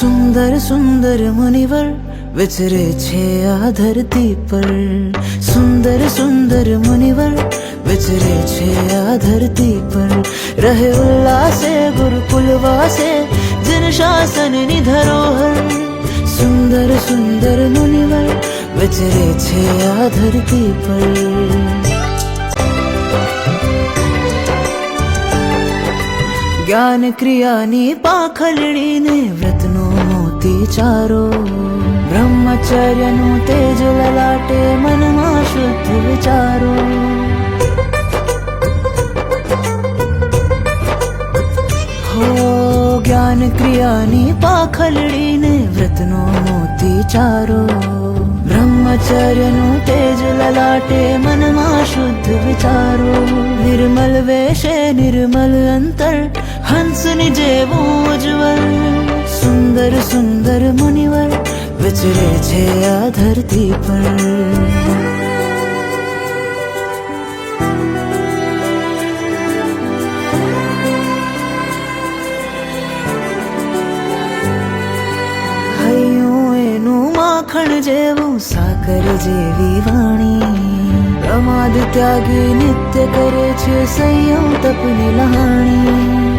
સુંદર સુંદર મુનિવર વિચરે છે આ ધરતી પર, સુંદર સુંદર મુનિવર વિચરે છે આ ધરતી પર. રહે ઉલ્લાસે ગુરુકુલ વાસે જન શાસનની ધરોહર. સુંદર સુંદર મુનિવર વિચરે છે આ ધરતી પર. જ્ઞાન ક્રિયાની પાંખલડીને વ્રતનો મોતી ચારો, બ્રહ્મચર્યનું તેજ લલાટે મનમાં શુદ્ધ વિચારો. હો જ્ઞાન ક્રિયાની પાંખલડીને વ્રતનો મોતી ચારો, બ્રહ્મચર્યનું તેજ લલાટે મનમાં શુદ્ધ વિચારો. નિર્મલ વેશે નિર્મલ અંતર હંસની જેવું ઉજ્જવલ. સુંદર સુંદર મુનિવર વિચરે છે આ ધરતી પર. હૈયું એનું માખણ જેવું સાકર જેવી વાણી. પ્રમાદ ત્યાગી નિત્ય કરે છે સંયમ તપની લહાણી.